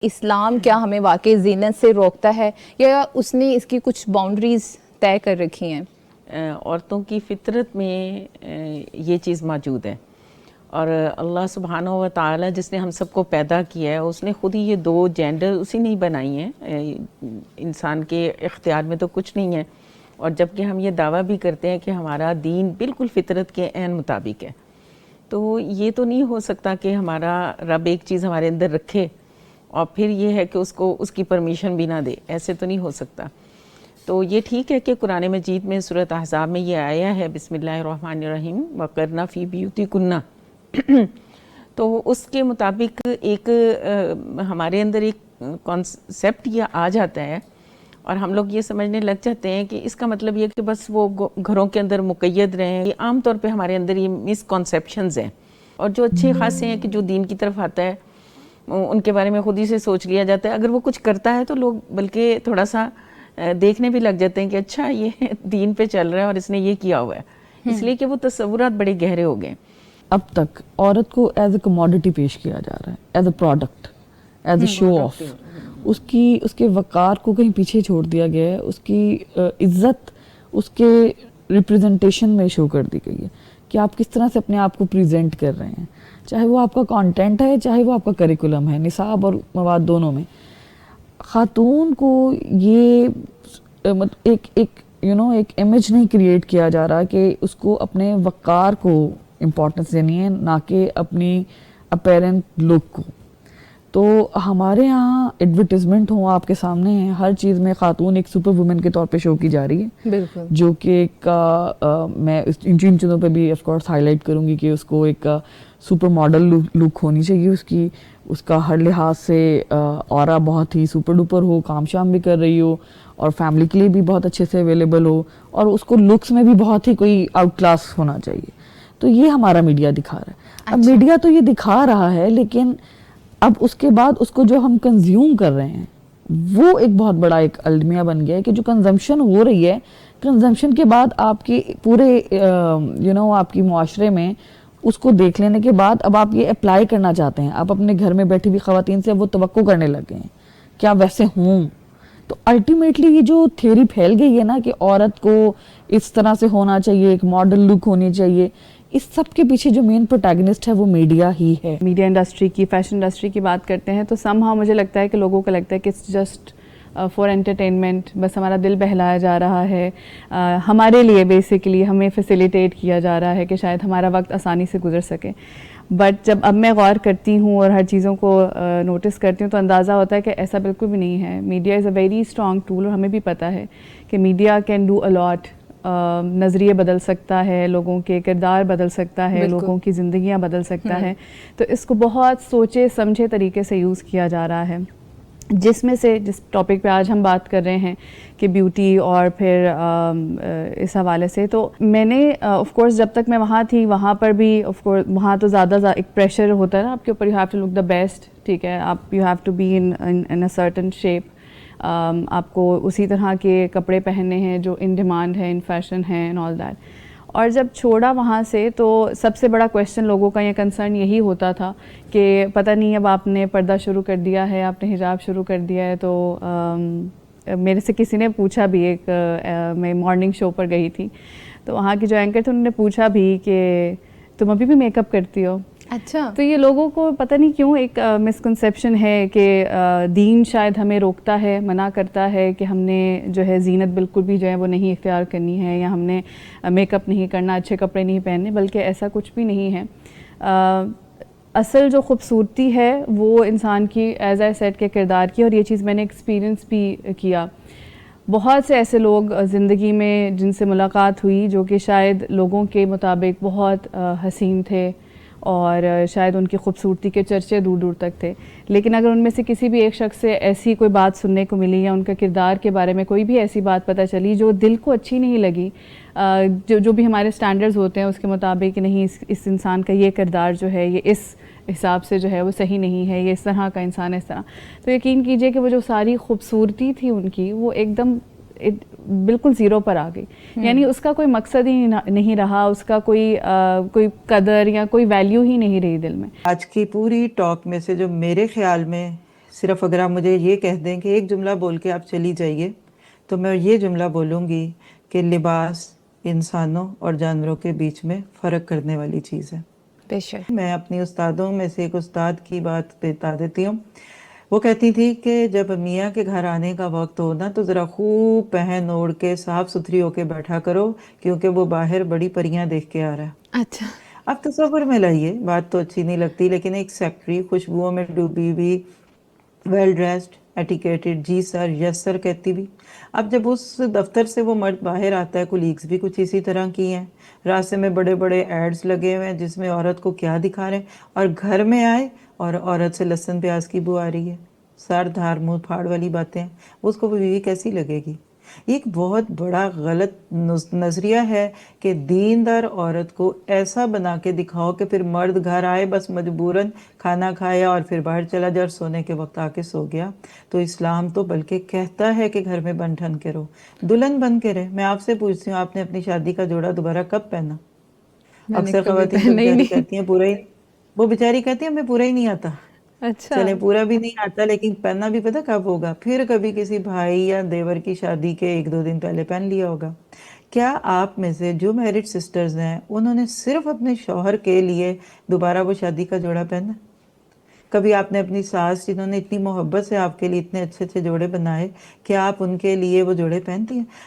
اسلام کیا ہمیں واقعی زینت سے روکتا ہے یا اس نے اس کی کچھ باؤنڈریز طے کر رکھی ہیں؟ عورتوں کی فطرت میں یہ چیز موجود ہے، اور اللہ سبحانہ و تعالی جس نے ہم سب کو پیدا کیا ہے اس نے خود ہی یہ دو جینڈر اسی نے ہی بنائی ہیں. انسان کے اختیار میں تو کچھ نہیں ہے، اور جب کہ ہم یہ دعویٰ بھی کرتے ہیں کہ ہمارا دین بالکل فطرت کے عین مطابق ہے، تو یہ تو نہیں ہو سکتا کہ ہمارا رب ایک چیز ہمارے اندر رکھے اور پھر یہ ہے کہ اس کی پرمیشن بھی نہ دے. ایسے تو نہیں ہو سکتا. تو یہ ٹھیک ہے کہ قرآن مجید میں سورۃ احزاب میں یہ آیا ہے بسم اللہ الرحمن الرحیم وقرنا فی بیوتکن، تو اس کے مطابق ایک ہمارے اندر ایک کانسیپٹ یہ آ جاتا ہے اور ہم لوگ یہ سمجھنے لگ جاتے ہیں کہ اس کا مطلب یہ کہ بس وہ گھروں کے اندر مقید رہیں. یہ عام طور پہ ہمارے اندر یہ مس کنسیپشنز ہیں، اور جو اچھے خاصے ہیں کہ جو دین کی طرف آتا ہے ان کے بارے میں خود ہی سے سوچ لیا جاتا ہے. اگر وہ کچھ کرتا ہے تو لوگ بلکہ تھوڑا سا دیکھنے بھی لگ جاتے ہیں کہ اچھا یہ دین پہ چل رہا ہے اور اس نے یہ کیا ہوا ہے، اس لیے کہ وہ تصورات بڑے گہرے ہو گئے. اب تک عورت کو ایز اے کموڈٹی پیش کیا جا رہا ہے، as a product, as a show off. اس کے وقار کو کہیں پیچھے چھوڑ دیا گیا ہے. اس کی عزت اس کے ریپریزنٹیشن میں شو کر دی گئی ہے کہ آپ کس طرح سے اپنے آپ کو پریزنٹ کر رہے ہیں، چاہے وہ آپ کا کانٹینٹ ہے چاہے وہ آپ کا کریکولم ہے، نصاب اور مواد دونوں میں. خاتون کو یہ ایک امیج نہیں کریٹ کیا جا رہا کہ اس کو اپنے وقار کو امپورٹنس دینی ہے، نہ کہ اپنی اپیرنٹ لک کو. تو ہمارے ہاں ایڈورٹیزمنٹ ہوں آپ کے سامنے ہیں، ہر چیز میں خاتون ایک سپر وومن کے طور پہ شو کی جا رہی ہے، بالکل. جو کہ میں ان چیزوں پہ بھی آف کورس ہائی لائٹ کروں گی کہ اس کو ایک سپر ماڈل لک ہونی چاہیے، اس کا ہر لحاظ سے اورا بہت ہی سپر ڈوپر ہو، کام شام بھی کر رہی ہو اور فیملی کے لیے بھی بہت اچھے سے اویلیبل ہو، اور اس کو لکس میں بھی بہت ہی کوئی آؤٹ کلاس ہونا چاہیے. تو یہ ہمارا میڈیا دکھا رہا ہے. اب میڈیا تو یہ دکھا رہا ہے، لیکن اب اس کے بعد اس کو جو ہم کنزیوم کر رہے ہیں وہ ایک بہت بڑا ایک المیہ بن گیا ہے کہ جو کنزمپشن ہو رہی ہے، کنزمپشن کے بعد آپ کے پورے آپ کی معاشرے میں اس کو دیکھ لینے کے بعد اب آپ یہ اپلائی کرنا چاہتے ہیں. آپ اپنے گھر میں بیٹھی ہوئی خواتین سے اب وہ توقع کرنے لگے ہیں کہ آپ ویسے ہوں. تو الٹیمیٹلی یہ جو تھیوری پھیل گئی ہے نا کہ عورت کو اس طرح سے ہونا چاہیے، ایک ماڈل لک ہونی چاہیے، اس سب کے پیچھے جو مین پروٹیگنسٹ ہے وہ میڈیا ہی ہے. میڈیا انڈسٹری کی، فیشن انڈسٹری کی بات کرتے ہیں تو سم ہاؤ مجھے لگتا ہے کہ لوگوں کو لگتا ہے کہ اٹس جسٹ فار انٹرٹینمنٹ، بس ہمارا دل بہلایا جا رہا ہے، ہمارے لیے بیسیکلی ہمیں فیسیلیٹیٹ کیا جا رہا ہے کہ شاید ہمارا وقت آسانی سے گزر سکے. بٹ جب اب میں غور کرتی ہوں اور ہر چیزوں کو نوٹس کرتی ہوں تو اندازہ ہوتا ہے کہ ایسا بالکل بھی نہیں ہے. Media is a very strong tool, اور ہمیں بھی پتہ ہے کہ media can do a lot. نظریے بدل سکتا ہے، لوگوں کے کردار بدل سکتا ہے، لوگوں کی زندگیاں بدل سکتا ہے. تو اس کو بہت سوچے سمجھے طریقے سے یوز کیا جا رہا ہے، جس میں سے جس ٹاپک پہ آج ہم بات کر رہے ہیں کہ بیوٹی، اور پھر اس حوالے سے تو میں نے آف کورس جب تک میں وہاں تھی وہاں پر بھی آف کورس وہاں تو زیادہ ایک پریشر ہوتا ہے نا آپ کے اوپر، you have to look the best, ٹھیک ہے، آپ you have to be in a certain shape, آپ کو اسی طرح کے کپڑے پہننے ہیں جو ان ڈیمانڈ ہیں، ان فیشن ہیں، اینڈ آل دیٹ. اور جب چھوڑا وہاں سے تو سب سے بڑا کویشچن لوگوں کا، یہ کنسرن یہی ہوتا تھا کہ پتہ نہیں اب آپ نے پردہ شروع کر دیا ہے، آپ نے حجاب شروع کر دیا ہے. تو میرے سے کسی نے پوچھا بھی، ایک میں مارننگ شو پر گئی تھی تو وہاں کی جو اینکر تھے انہوں نے پوچھا بھی کہ تم ابھی بھی میک اپ کرتی ہو؟ اچھا. تو یہ لوگوں کو پتہ نہیں کیوں ایک مسکنسیپشن ہے کہ دین شاید ہمیں روکتا ہے، منع کرتا ہے کہ ہم نے جو ہے زینت بالکل بھی جو ہے وہ نہیں اختیار کرنی ہے، یا ہم نے میک اپ نہیں کرنا، اچھے کپڑے نہیں پہننے، بلکہ ایسا کچھ بھی نہیں ہے. اصل جو خوبصورتی ہے وہ انسان کی ایز آئی سیٹ کے کردار کی، اور یہ چیز میں نے ایکسپیرینس بھی کیا. بہت سے ایسے لوگ زندگی میں جن سے ملاقات ہوئی جو کہ شاید لوگوں کے مطابق بہت حسین تھے اور شاید ان کی خوبصورتی کے چرچے دور دور تک تھے، لیکن اگر ان میں سے کسی بھی ایک شخص سے ایسی کوئی بات سننے کو ملی یا ان کا کردار کے بارے میں کوئی بھی ایسی بات پتہ چلی جو دل کو اچھی نہیں لگی، جو بھی ہمارے سٹینڈرڈز ہوتے ہیں اس کے مطابق کہ نہیں اس انسان کا یہ کردار جو ہے یہ اس حساب سے جو ہے وہ صحیح نہیں ہے، یہ اس طرح کا انسان ہے اس طرح، تو یقین کیجئے کہ وہ جو ساری خوبصورتی تھی ان کی وہ ایک دم بالکل زیرو پر آ گئی. یعنی اس کا کوئی مقصد ہی نہیں رہا، اس کا کوئی قدر یا کوئی ویلیو ہی نہیں رہی دل میں. آج کی پوری ٹاک میں سے جو میرے خیال میں صرف اگر آپ مجھے یہ کہہ دیں کہ ایک جملہ بول کے آپ چلی جائیے تو میں یہ جملہ بولوں گی کہ لباس انسانوں اور جانوروں کے بیچ میں فرق کرنے والی چیز ہے. بے شک. میں اپنی استادوں میں سے ایک استاد کی بات بتا دیتی ہوں. وہ کہتی تھی کہ جب میاں کے گھر آنے کا وقت ہو نا تو ذرا خوب پہن اوڑھ کے صاف ستھری ہو کے بیٹھا کرو کیونکہ وہ باہر بڑی پریاں دیکھ کے آ رہا ہے. اچھا. اب تصور میں لائیے, بات تو اچھی نہیں لگتی, لیکن ایک سیکٹری خوشبوؤں میں ڈوبی ہوئی, ویل ڈریسڈ, ایٹیکیٹڈ, جی سر یس سر کہتی بھی. اب جب اس دفتر سے وہ مرد باہر آتا ہے, کولیگز بھی کچھ اسی طرح کی ہیں, راستے میں بڑے بڑے ایڈز لگے ہوئے ہیں جس میں عورت کو کیا دکھا رہے ہیں, اور گھر میں آئے اور عورت سے لہسن پیاز کی بو آ رہی ہے, سر دھار منہ پھاڑ والی باتیں, اس کو وہ بیوی کیسی لگے گی؟ یہ ایک بہت بڑا غلط نظریہ ہے کہ دیندار عورت کو ایسا بنا کے دکھاؤ کہ پھر مرد گھر آئے بس مجبوراً کھانا کھایا اور پھر باہر چلا جائے اور سونے کے وقت آ کے سو گیا. تو اسلام تو بلکہ کہتا ہے کہ گھر میں بن ٹھن کے رہو, دلہن بن کے رہے. میں آپ سے پوچھتی ہوں, آپ نے اپنی شادی کا جوڑا دوبارہ کب پہنا؟ اکثر خواتین تو بیچاری کہتی ہیں پورا ہی, وہ بیچاری کہتی ہیں ہمیں پورا ہی نہیں آتا. اچھا. چلیں پورا بھی نہیں آتا لیکن پہننا بھی پتہ کب ہوگا, پھر کبھی کسی بھائی یا دیور کی شادی کے 1-2 دن پہلے پہن لیا ہوگا. کیا آپ میں سے جو میرڈ سسٹرز ہیں انہوں نے صرف اپنے شوہر کے لیے دوبارہ وہ شادی کا جوڑا پہنا؟ کبھی آپ نے اپنی ساس جنہوں نے اتنی محبت سے آپ کے لیے اتنے اچھے اچھے جوڑے بنائے, کیا آپ ان کے لیے وہ جوڑے پہنتی ہیں؟